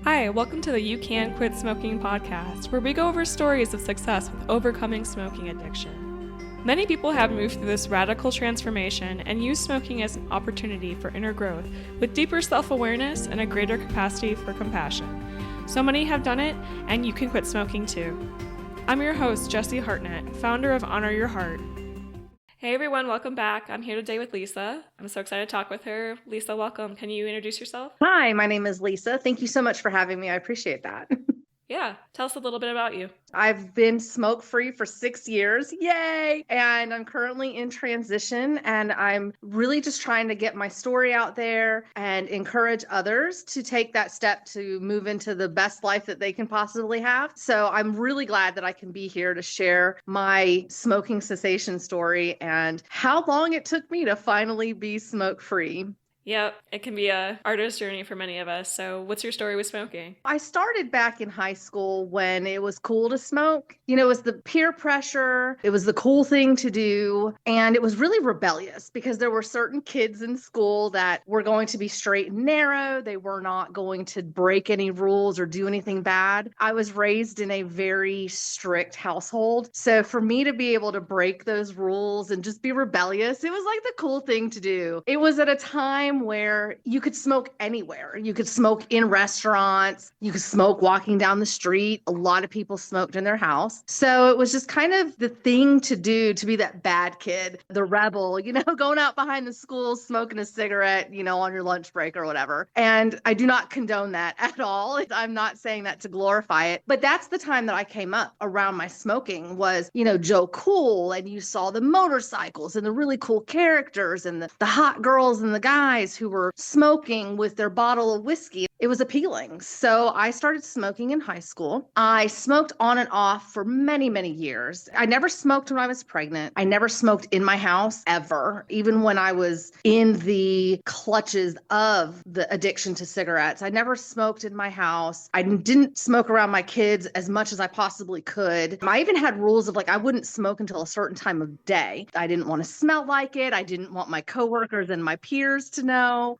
Hi, welcome to the You Can Quit Smoking podcast, where we go over stories of success with overcoming smoking addiction. Many people have moved through this radical transformation and use smoking as an opportunity for inner growth, with deeper self-awareness and a greater capacity for compassion. So many have done it, and you can quit smoking too. I'm your host, Jessie Hartnett, founder of Honor Your Heart. Hey everyone, welcome back. I'm here today with Lisa. I'm so excited to talk with her. Lisa, welcome. Can you introduce yourself? Hi, my name is Lisa. Thank you so much for having me. I appreciate that. Yeah, tell us a little bit about you. I've been smoke-free for 6 years. Yay! And I'm currently in transition, and I'm really just trying to get my story out there and encourage others to take that step to move into the best life that they can possibly have. So I'm really glad that I can be here to share my smoking cessation story and how long it took me to finally be smoke-free. Yep, it can be a artist's journey for many of us. So what's your story with smoking? I started back in high school when it was cool to smoke. You know, it was the peer pressure. It was the cool thing to do. And it was really rebellious because there were certain kids in school that were going to be straight and narrow. They were not going to break any rules or do anything bad. I was raised in a very strict household. So for me to be able to break those rules and just be rebellious, it was like the cool thing to do. It was at a time where you could smoke anywhere. You could smoke in restaurants. You could smoke walking down the street. A lot of people smoked in their house. So it was just kind of the thing to do, to be that bad kid, the rebel, going out behind the school, smoking a cigarette, on your lunch break or whatever. And I do not condone that at all. I'm not saying that to glorify it, but that's the time that I came up around my smoking was, Joe Cool, and you saw the motorcycles and the really cool characters and the hot girls and the guys who were smoking with their bottle of whiskey. It was appealing. So I started smoking in high school. I smoked on and off for many, many years. I never smoked when I was pregnant. I never smoked in my house ever, even when I was in the clutches of the addiction to cigarettes. I never smoked in my house. I didn't smoke around my kids as much as I possibly could. I even had rules of I wouldn't smoke until a certain time of day. I didn't want to smell like it. I didn't want my coworkers and my peers to know.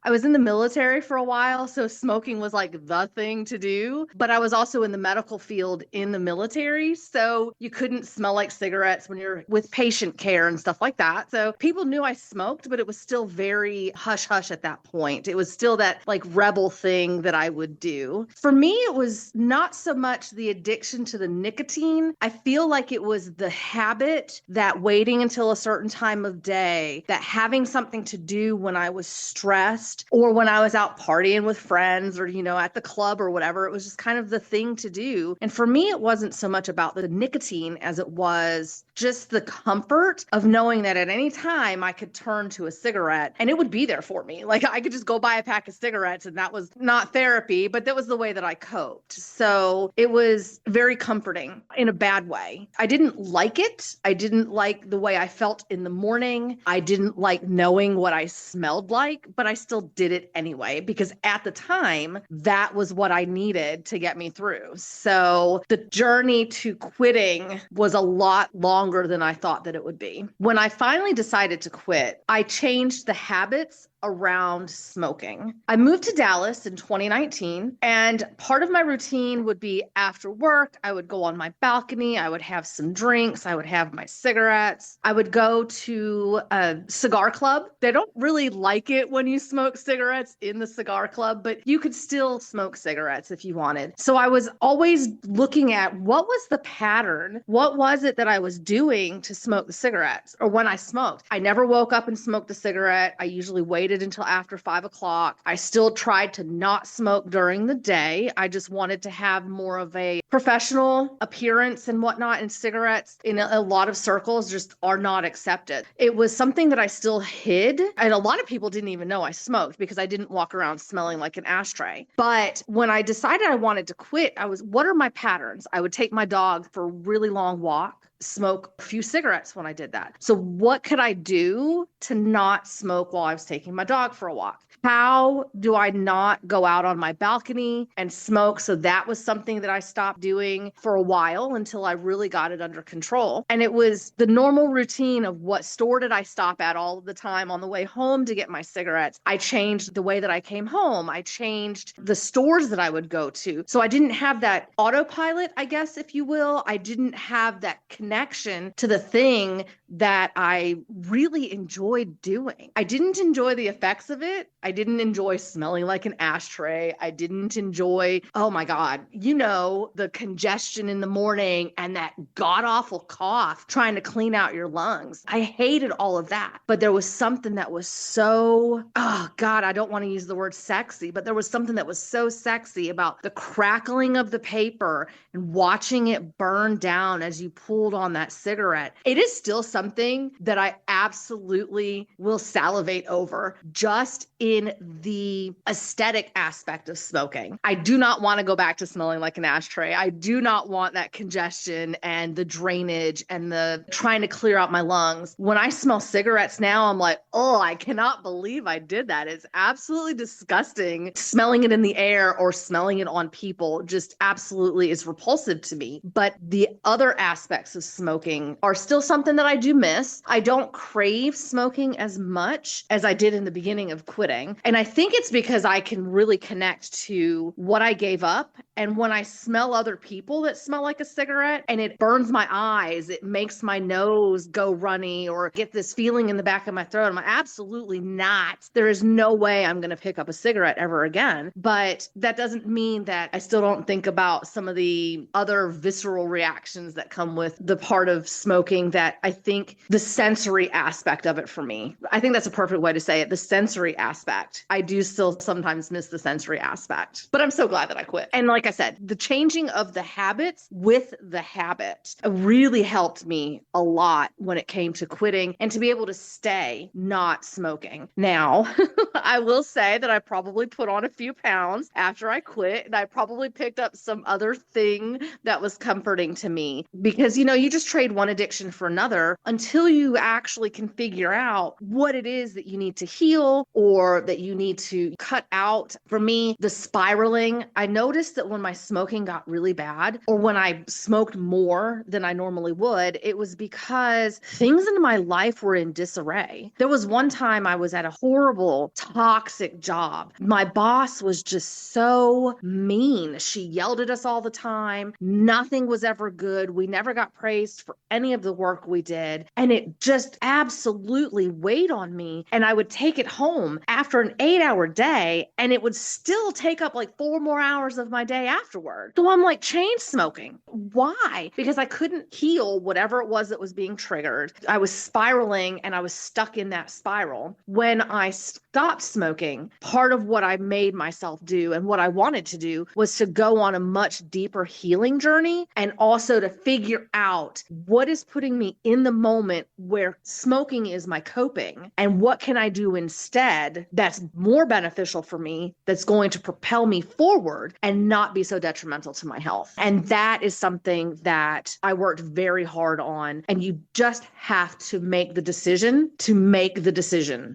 I was in the military for a while, so smoking was the thing to do. But I was also in the medical field in the military, so you couldn't smell like cigarettes when you're with patient care and stuff like that. So people knew I smoked, but it was still very hush-hush at that point. It was still that rebel thing that I would do. For me, it was not so much the addiction to the nicotine. I feel like it was the habit that waiting until a certain time of day, that having something to do when I was stressed or when I was out partying with friends or, at the club or whatever, it was just kind of the thing to do. And for me, it wasn't so much about the nicotine as it was just the comfort of knowing that at any time I could turn to a cigarette and it would be there for me. I could just go buy a pack of cigarettes, and that was not therapy, but that was the way that I coped. So it was very comforting in a bad way. I didn't like it. I didn't like the way I felt in the morning. I didn't like knowing what I smelled like, but I still did it anyway, because at the time, that was what I needed to get me through. So the journey to quitting was a lot longer than I thought that it would be. When I finally decided to quit, I changed the habits around smoking. I moved to Dallas in 2019, and part of my routine would be after work, I would go on my balcony, I would have some drinks, I would have my cigarettes, I would go to a cigar club. They don't really like it when you smoke cigarettes in the cigar club, but you could still smoke cigarettes if you wanted. So I was always looking at what was the pattern? What was it that I was doing to smoke the cigarettes, or when I smoked? I never woke up and smoked a cigarette. I usually waited until after 5 o'clock. I still tried to not smoke during the day. I just wanted to have more of a professional appearance and whatnot, and cigarettes in a lot of circles just are not accepted. It was something that I still hid, and a lot of people didn't even know I smoked because I didn't walk around smelling like an ashtray. But when I decided I wanted to quit, what are my patterns? I would take my dog for a really long walk. smoke a few cigarettes when I did that. So what could I do to not smoke while I was taking my dog for a walk? How do I not go out on my balcony and smoke? So that was something that I stopped doing for a while until I really got it under control. And it was the normal routine of what store did I stop at all the time on the way home to get my cigarettes. I changed the way that I came home. I changed the stores that I would go to. So I didn't have that autopilot, I guess, if you will. I didn't have that connection to the thing that I really enjoyed doing. I didn't enjoy the effects of it. I didn't enjoy smelling like an ashtray. I didn't enjoy, oh my God, the congestion in the morning and that god awful cough trying to clean out your lungs. I hated all of that. But there was something that was so, oh God, I don't want to use the word sexy, but there was something that was so sexy about the crackling of the paper and watching it burn down as you pulled on that cigarette. It is still something that I absolutely will salivate over, just in the aesthetic aspect of smoking. I do not want to go back to smelling like an ashtray. I do not want that congestion and the drainage and the trying to clear out my lungs. When I smell cigarettes now, I'm like, oh, I cannot believe I did that. It's absolutely disgusting. Smelling it in the air or smelling it on people just absolutely is repulsive to me. But the other aspects of smoking are still something that I do miss. I don't crave smoking as much as I did in the beginning of quitting. And I think it's because I can really connect to what I gave up. And when I smell other people that smell like a cigarette and it burns my eyes, it makes my nose go runny or get this feeling in the back of my throat. I'm like, absolutely not. There is no way I'm going to pick up a cigarette ever again. But that doesn't mean that I still don't think about some of the other visceral reactions that come with the part of smoking, that I think the sensory aspect of it for me, I think that's a perfect way to say it. The sensory aspect. I do still sometimes miss the sensory aspect, but I'm so glad that I quit. And like I said, the changing of the habits with the habit really helped me a lot when it came to quitting and to be able to stay not smoking. Now, I will say that I probably put on a few pounds after I quit, and I probably picked up some other thing that was comforting to me, because, you just trade one addiction for another until you actually can figure out what it is that you need to heal or that you need to cut out. For me, the spiraling, I noticed that when my smoking got really bad, or when I smoked more than I normally would, it was because things in my life were in disarray. There was one time I was at a horrible, toxic job. My boss was just so mean. She yelled at us all the time. Nothing was ever good. We never got praised for any of the work we did. And it just absolutely weighed on me. And I would take it home after an 8-hour day, and it would still take up like 4 more hours of my day afterward. So I'm like chain smoking. Why? Because I couldn't heal whatever it was that was being triggered. I was spiraling and I was stuck in that spiral. When I stopped smoking, part of what I made myself do and what I wanted to do was to go on a much deeper healing journey, and also to figure out what is putting me in the moment where smoking is my coping, and what can I do instead that's more beneficial for me, that's going to propel me forward and not be so detrimental to my health. And that is something that I worked very hard on. And you just have to make the decision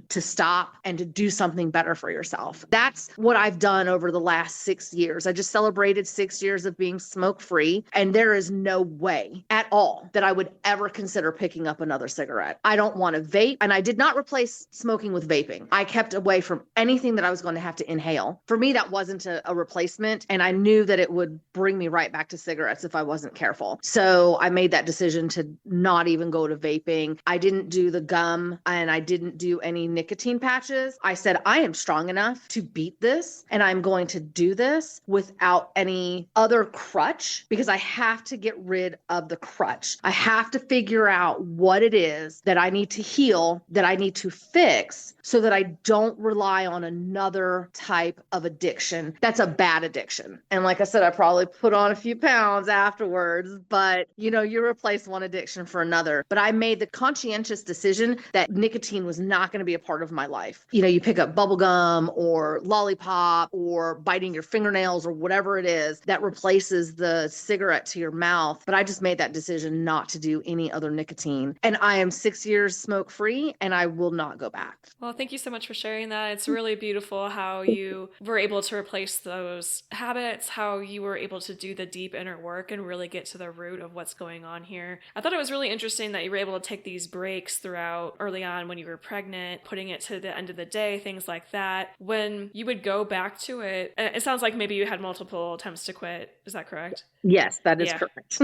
to stop and to do something better for yourself. That's what I've done over the last 6 years. I just celebrated 6 years of being smoke-free, and there is no way at all that I would ever consider picking up another cigarette. I don't want to vape, and I did not replace smoking with vaping. I kept away from anything that I was going to have to inhale. For me, that wasn't a replacement, and I knew that it would bring me right back to cigarettes if I wasn't careful. So I made that decision to not even go to vaping. I didn't do the gum, and I didn't do any nicotine patches. I said, I am strong enough to beat this, and I'm going to do this without any other crutch, because I have to get rid of the crutch. I have to figure out what it is that I need to heal, that I need to fix, so that I don't don't rely on another type of addiction that's a bad addiction. And like I said, I probably put on a few pounds afterwards, but you replace one addiction for another. But I made the conscientious decision that nicotine was not going to be a part of my life. You pick up bubble gum or lollipop or biting your fingernails or whatever it is that replaces the cigarette to your mouth. But I just made that decision not to do any other nicotine. And I am 6 years smoke free and I will not go back. Well, thank you so much for sharing that. It's really beautiful how you were able to replace those habits, how you were able to do the deep inner work and really get to the root of what's going on here. I thought it was really interesting that you were able to take these breaks throughout early on when you were pregnant, putting it to the end of the day, things like that. When you would go back to it, it sounds like maybe you had multiple attempts to quit. Is that correct? Yes, that is correct.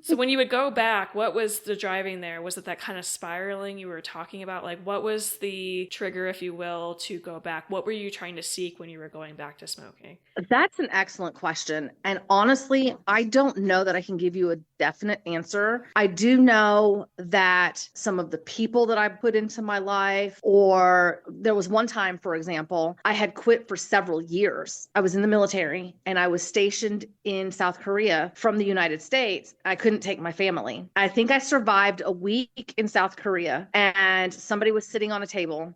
So when you would go back, what was the driving there? Was it that kind of spiraling you were talking about? Like, what was the trigger, if you will, to go back? What were you trying to seek when you were going back to smoking? That's an excellent question. And honestly, I don't know that I can give you a definite answer. I do know that some of the people that I put into my life, or there was one time, for example, I had quit for several years. I was in the military and I was stationed in South Korea from the United States. I couldn't take my family. I think I survived a week in South Korea and somebody was sitting on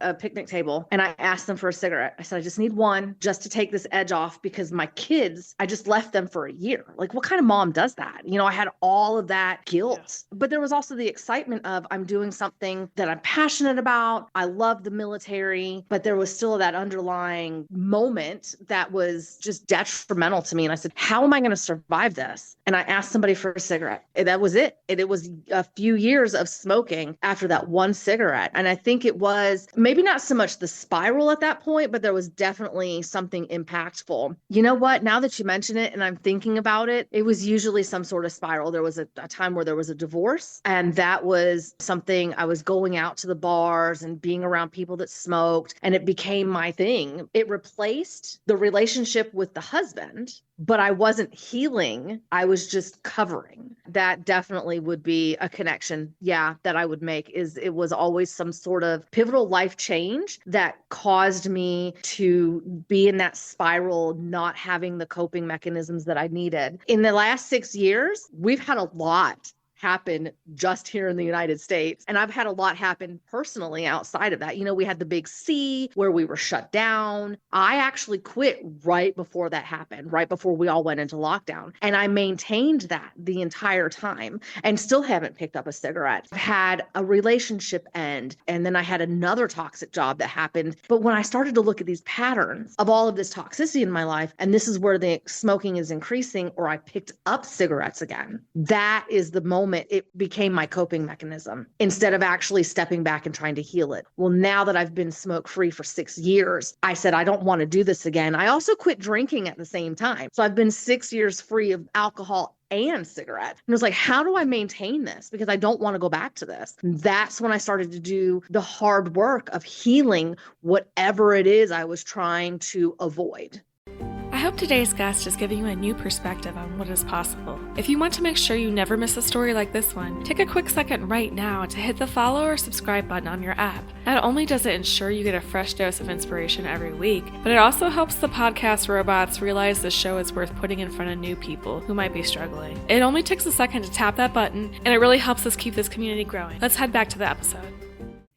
a picnic table, and I asked them for a cigarette. I said, I just need one just to take this edge off because my kids, I just left them for a year. Like, what kind of mom does that? I had all of that guilt, but there was also the excitement of I'm doing something that I'm passionate about. I love the military, but there was still that underlying moment that was just detrimental to me. And I said, how am I going to survive this? And I asked somebody for a cigarette. And that was it. And it was a few years of smoking after that one cigarette. And I think it was maybe not so much the spiral at that point, but there was definitely something impactful. You know what? Now that you mention it and I'm thinking about it, it was usually some sort of spiral. There was a time where there was a divorce, and that was something. I was going out to the bars and being around people that smoked, and it became my thing. It replaced the relationship with the husband, but I wasn't healing. I was just covering. That definitely would be a connection, that I would make. Is it was always some sort of pivotal life change that caused me to be in that spiral, not having the coping mechanisms that I needed. In the last 6 years, we've had a lot happen just here in the United States. And I've had a lot happen personally outside of that. We had the big C where we were shut down. I actually quit right before that happened, right before we all went into lockdown. And I maintained that the entire time and still haven't picked up a cigarette. I've had a relationship end, and then I had another toxic job that happened. But when I started to look at these patterns of all of this toxicity in my life, and this is where the smoking is increasing, or I picked up cigarettes again, that is the moment it became my coping mechanism instead of actually stepping back and trying to heal it. Well, now that I've been smoke free for 6 years, I said, I don't want to do this again. I also quit drinking at the same time. So I've been 6 years free of alcohol and cigarettes. And it was like, how do I maintain this? Because I don't want to go back to this. And that's when I started to do the hard work of healing whatever it is I was trying to avoid. I hope today's guest is giving you a new perspective on what is possible. If you want to make sure you never miss a story like this one, take a quick second right now to hit the follow or subscribe button on your app. Not only does it ensure you get a fresh dose of inspiration every week, but it also helps the podcast robots realize the show is worth putting in front of new people who might be struggling. It only takes a second to tap that button, and it really helps us keep this community growing. Let's head back to the episode.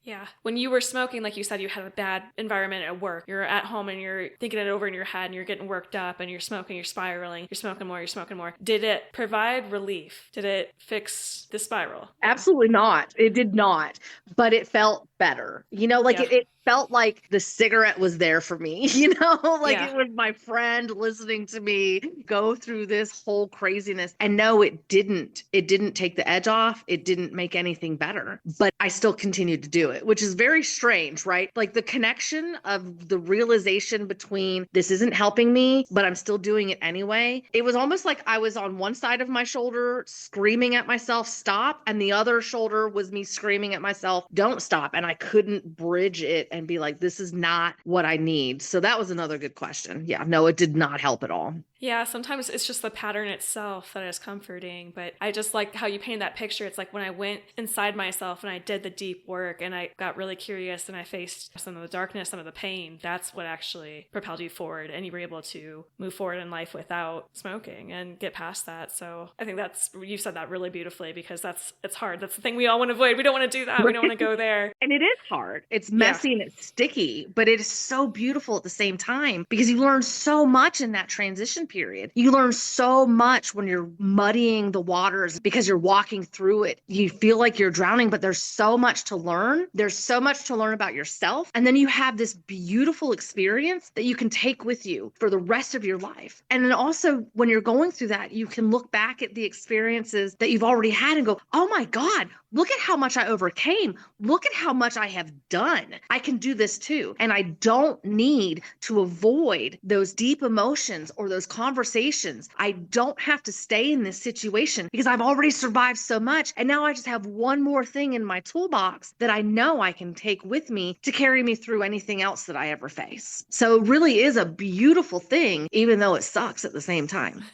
Yeah. When you were smoking, like you said, you had a bad environment at work. You're at home and you're thinking it over in your head and you're getting worked up and you're smoking, you're spiraling, you're smoking more. Did it provide relief? Did it fix the spiral? Absolutely not. It did not, but it felt better. It felt like the cigarette was there for me, It was my friend listening to me go through this whole craziness. And no, it didn't. It didn't take the edge off. It didn't make anything better, but I still continued to do it, which is very strange, right? Like the connection of the realization between this isn't helping me, but I'm still doing it anyway. It was almost like I was on one side of my shoulder screaming at myself, stop. And the other shoulder was me screaming at myself, don't stop. And I couldn't bridge it and be like, this is not what I need. So that was another good question. Yeah, no, it did not help at all. Yeah, sometimes it's just the pattern itself that is comforting, but I just like how you paint that picture. It's like when I went inside myself and I did the deep work and I got really curious and I faced some of the darkness, some of the pain, that's what actually propelled you forward, and you were able to move forward in life without smoking and get past that. So I think you said that really beautifully, because it's hard. That's the thing we all want to avoid. We don't want to do that. We don't want to go there. And it is hard. It's messy and it's sticky, but it is so beautiful at the same time, because you learn so much in that transition period. You learn so much when you're muddying the waters because you're walking through it. You feel like you're drowning, but there's so much to learn. There's so much to learn about yourself. And then you have this beautiful experience that you can take with you for the rest of your life. And then also when you're going through that, you can look back at the experiences that you've already had and go, oh my God, look at how much I overcame. Look at how much I have done. I can do this too. And I don't need to avoid those deep emotions or those conversations. I don't have to stay in this situation because I've already survived so much. And now I just have one more thing in my toolbox that I know I can take with me to carry me through anything else that I ever face. So it really is a beautiful thing, even though it sucks at the same time.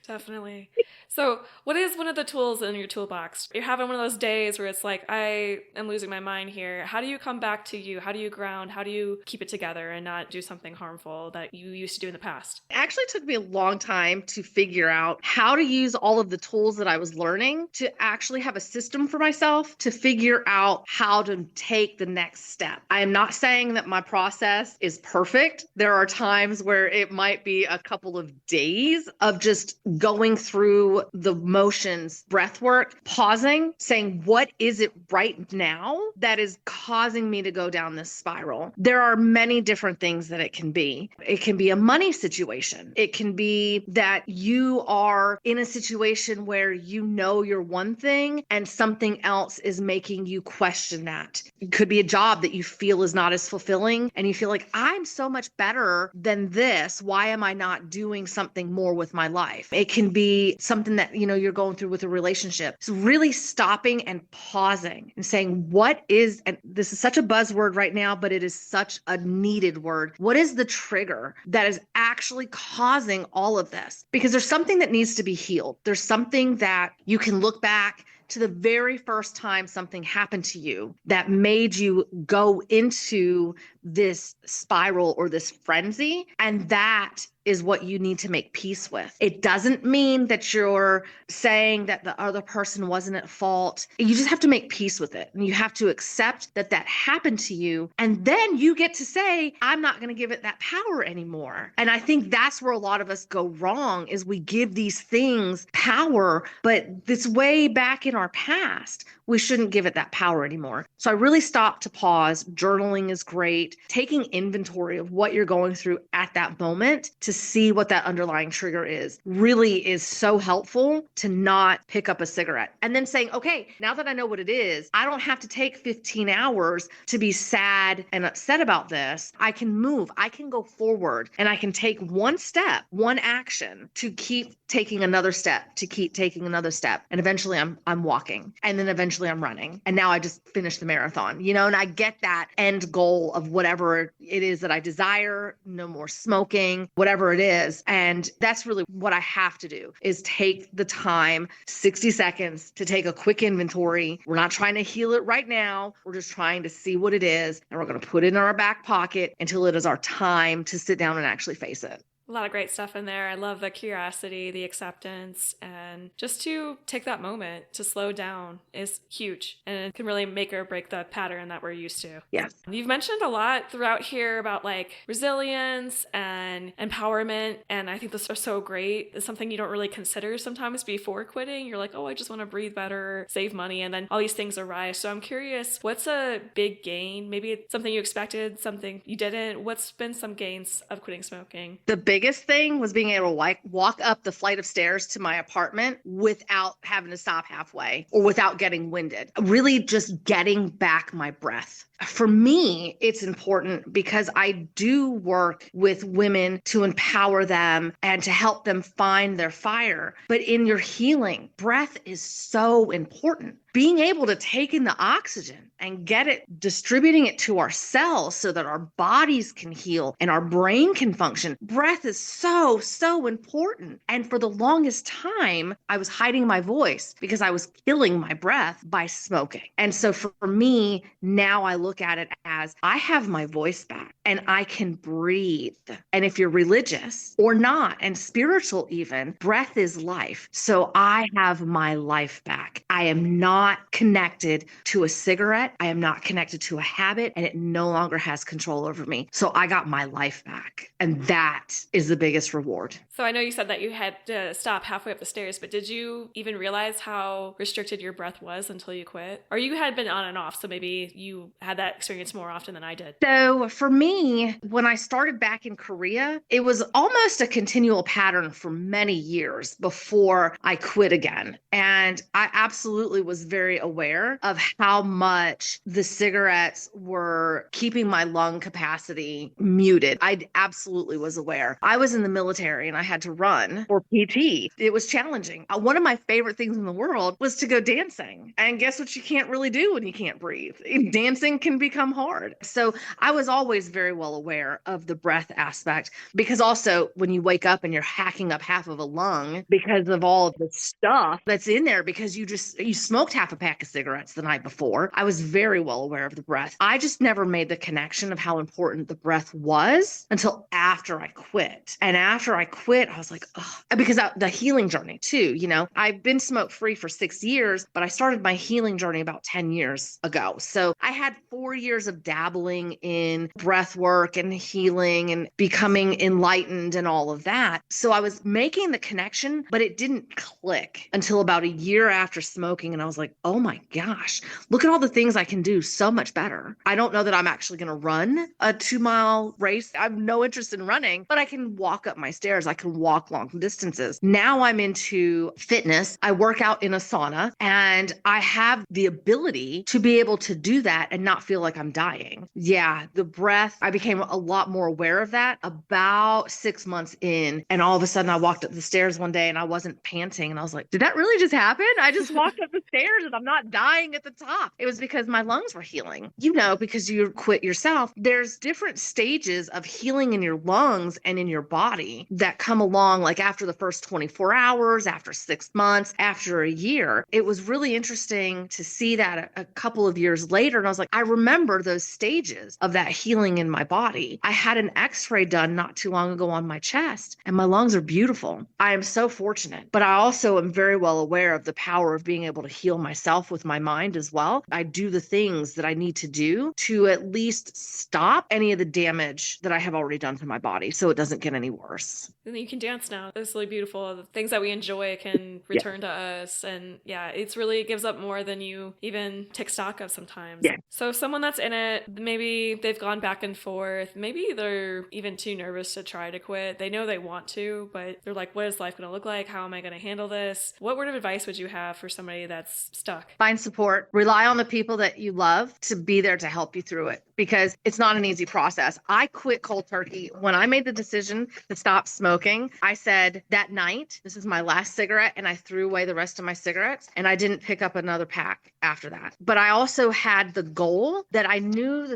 Definitely. So what is one of the tools in your toolbox? You're having one of those days where it's like, I am losing my mind here. How do you come back to you? How do you ground? How do you keep it together and not do something harmful that you used to do in the past? It actually took me a long time to figure out how to use all of the tools that I was learning to actually have a system for myself to figure out how to take the next step. I am not saying that my process is perfect. There are times where it might be a couple of days of just going through the motions, breath work, pausing, saying, what is it right now that is causing me to go down this spiral? There are many different things that it can be. It can be a money situation. It can be that you are in a situation where you know you're one thing and something else is making you question that. It could be a job that you feel is not as fulfilling and you feel like, I'm so much better than this. Why am I not doing something more with my life? It can be something that, you're going through with a relationship. So really stopping and pausing and saying, what is, and this is such a buzzword right now, but it is such a needed word. What is the trigger that is actually causing all of this? Because there's something that needs to be healed. There's something that you can look back to the very first time something happened to you that made you go into this spiral or this frenzy. And that is what you need to make peace with. It doesn't mean that you're saying that the other person wasn't at fault. You just have to make peace with it. And you have to accept that that happened to you. And then you get to say, I'm not going to give it that power anymore. And I think that's where a lot of us go wrong, is we give these things power, but this way back in our past, we shouldn't give it that power anymore. So I really stopped to pause. Journaling is great. Taking inventory of what you're going through at that moment to see what that underlying trigger is really is so helpful to not pick up a cigarette. And then saying, okay, now that I know what it is, I don't have to take 15 hours to be sad and upset about this. I can move, I can go forward, and I can take one step, one action to keep taking another step, to keep taking another step. And eventually I'm walking, and then eventually I'm running. And now I just finished the marathon, and I get that end goal of whatever it is that I desire, no more smoking, whatever it is. And that's really what I have to do, is take the time, 60 seconds, to take a quick inventory. We're not trying to heal it right now. We're just trying to see what it is. And we're going to put it in our back pocket until it is our time to sit down and actually face it. A lot of great stuff in there. I love the curiosity, the acceptance, and just to take that moment to slow down is huge. And it can really make or break the pattern that we're used to. Yes. You've mentioned a lot throughout here about like resilience and empowerment. And I think those are so great. It's something you don't really consider sometimes before quitting. You're like, oh, I just want to breathe better, save money. And then all these things arise. So I'm curious, what's a big gain? Maybe it's something you expected, something you didn't. What's been some gains of quitting smoking? The biggest thing was being able to walk up the flight of stairs to my apartment without having to stop halfway or without getting winded. Really just getting back my breath. For me, it's important because I do work with women to empower them and to help them find their fire. But in your healing, breath is so important. being able to take in the oxygen and get it, distributing it to our cells so that our bodies can heal and our brain can function. Breath is so, so important. And for the longest time, I was hiding my voice because I was killing my breath by smoking. And so for me, now I look at it as I have my voice back and I can breathe. And if you're religious or not, and spiritual even, breath is life. So I have my life back. I am not connected to a cigarette. I am not connected to a habit, and it no longer has control over me. So I got my life back. And that is the biggest reward. So I know you said that you had to stop halfway up the stairs, but did you even realize how restricted your breath was until you quit? Or you had been on and off, so maybe you had that experience more often than I did. So for me, when I started back in Korea, it was almost a continual pattern for many years before I quit again. And I absolutely was very aware of how much the cigarettes were keeping my lung capacity muted. I absolutely was aware. I was in the military and I had to run for PT. It was challenging. One of my favorite things in the world was to go dancing. And guess what you can't really do when you can't breathe? Dancing can become hard. So I was always very well aware of the breath aspect, because also when you wake up and you're hacking up half of a lung because of all of the stuff that's in there, because you smoked half a pack of cigarettes the night before. I was very well aware of the breath. I just never made the connection of how important the breath was until after I quit. And after I quit, I was like, oh, because the healing journey too, I've been smoke free for 6 years, but I started my healing journey about 10 years ago. So I had 4 years of dabbling in breath work and healing and becoming enlightened and all of that. So I was making the connection, but it didn't click until about a year after smoking. And I was like, oh my gosh, look at all the things I can do so much better. I don't know that I'm actually going to run a 2-mile race. I have no interest in running, but I can walk up my stairs. I can walk long distances. Now I'm into fitness. I work out in a sauna and I have the ability to be able to do that and not feel like I'm dying. Yeah, the breath, I became a lot more aware of that about 6 months in. And all of a sudden I walked up the stairs one day and I wasn't panting. And I was like, did that really just happen? I just walked up the stairs and I'm not dying at the top. It was because my lungs were healing. Because you quit yourself, there's different stages of healing in your lungs and in your body that come along, like after the first 24 hours, after 6 months, after a year. It was really interesting to see that a couple of years later. And I was like, I remember those stages of that healing in my body. I had an x-ray done not too long ago on my chest and my lungs are beautiful. I am so fortunate, but I also am very well aware of the power of being able to heal myself with my mind as well. I do the things that I need to do to at least stop any of the damage that I have already done to my body so it doesn't get any worse. And then you can dance now. It's really beautiful. The things that we enjoy can return to us. And it gives up more than you even take stock of sometimes. Yeah. So someone that's in it, maybe they've gone back and forth. Maybe they're even too nervous to try to quit. They know they want to, but they're like, what is life going to look like? How am I going to handle this? What word of advice would you have for somebody that's stuck? Find support. Rely on the people that you love to be there to help you through it, because it's not an easy process. I quit cold turkey. When I made the decision to stop smoking, I said that night, this is my last cigarette, and I threw away the rest of my cigarettes, and I didn't pick up another pack after that. But I also had the goal that I knew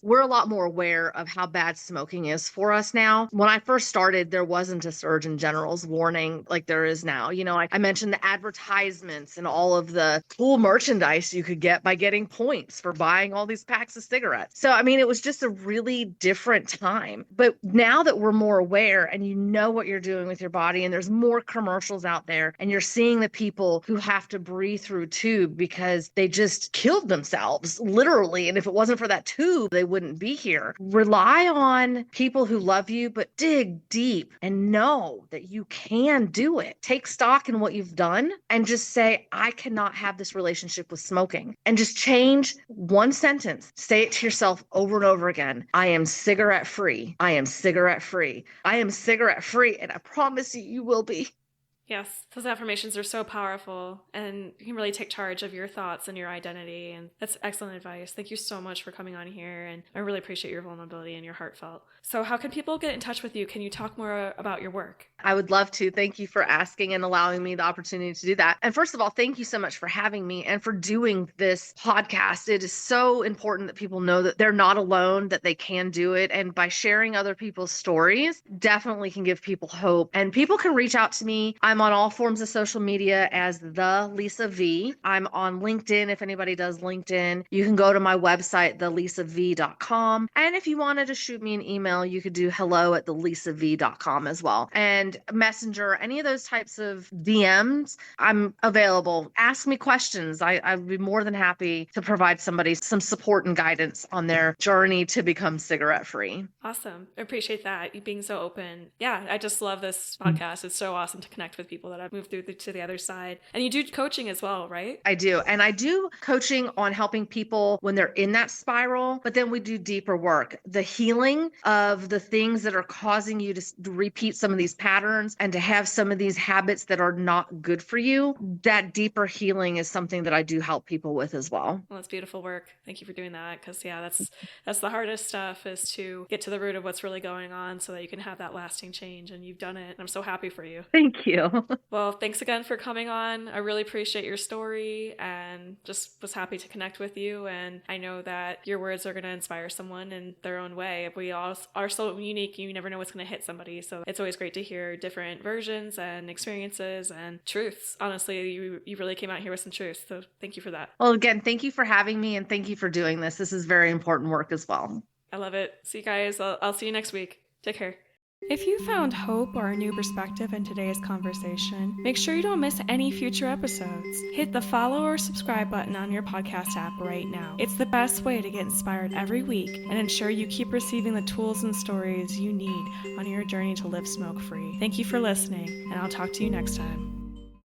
we're a lot more aware of how bad smoking is for us now. When I first started, there wasn't a Surgeon General's warning like there is now. I mentioned the advertisements and all of the cool merchandise you could get by getting points for buying all these packs of cigarettes. So, it was just a really different time. But now that we're more aware and you know what you're doing with your body, and there's more commercials out there, and you're seeing the people who have to breathe through a tube because they just killed themselves, literally. And if it wasn't for that tube, they wouldn't be here. Rely on people who love you, but dig deep and know that you can do it. Take stock in what you've done and just say, I cannot have this relationship with smoking. And just change one sentence. Say it to yourself over and over again. I am cigarette free. I am cigarette free. I am cigarette free. And I promise you, you will be. Yes, those affirmations are so powerful, and you can really take charge of your thoughts and your identity, and that's excellent advice. Thank you so much for coming on here, and I really appreciate your vulnerability and your heartfelt. So how can people get in touch with you? Can you talk more about your work? I would love to. Thank you for asking and allowing me the opportunity to do that. And first of all, thank you so much for having me and for doing this podcast. It is so important that people know that they're not alone, that they can do it. And by sharing other people's stories, definitely can give people hope. And people can reach out to me. I'm on all forms of social media as the Lisa V. I'm on LinkedIn. If anybody does LinkedIn, you can go to my website, thelisav.com. And if you wanted to shoot me an email, you could do hello@thelisav.com as well. And Messenger, any of those types of DMs, I'm available. Ask me questions. I'd be more than happy to provide somebody some support and guidance on their journey to become cigarette free. Awesome. I appreciate that. You being so open. Yeah, I just love this podcast. It's so awesome to connect with people that I've moved through to the other side. And you do coaching as well, right? I do. And I do coaching on helping people when they're in that spiral, but then we do deeper work, the healing of the things that are causing you to repeat some of these patterns and to have some of these habits that are not good for you. That deeper healing is something that I do help people with as well. Well, that's beautiful work. Thank you for doing that. Because that's the hardest stuff, is to get to the root of what's really going on so that you can have that lasting change. And you've done it. And I'm so happy for you. Thank you. Well, thanks again for coming on. I really appreciate your story and just was happy to connect with you. And I know that your words are going to inspire someone in their own way. We all are so unique. You never know what's going to hit somebody. So it's always great to hear different versions and experiences and truths. Honestly, you really came out here with some truths. So thank you for that. Well, again, thank you for having me and thank you for doing this. This is very important work as well. I love it. See you guys. I'll see you next week. Take care. If you found hope or a new perspective in today's conversation, make sure you don't miss any future episodes. Hit the follow or subscribe button on your podcast app right now. It's the best way to get inspired every week and ensure you keep receiving the tools and stories you need on your journey to live smoke-free. Thank you for listening, and I'll talk to you next time.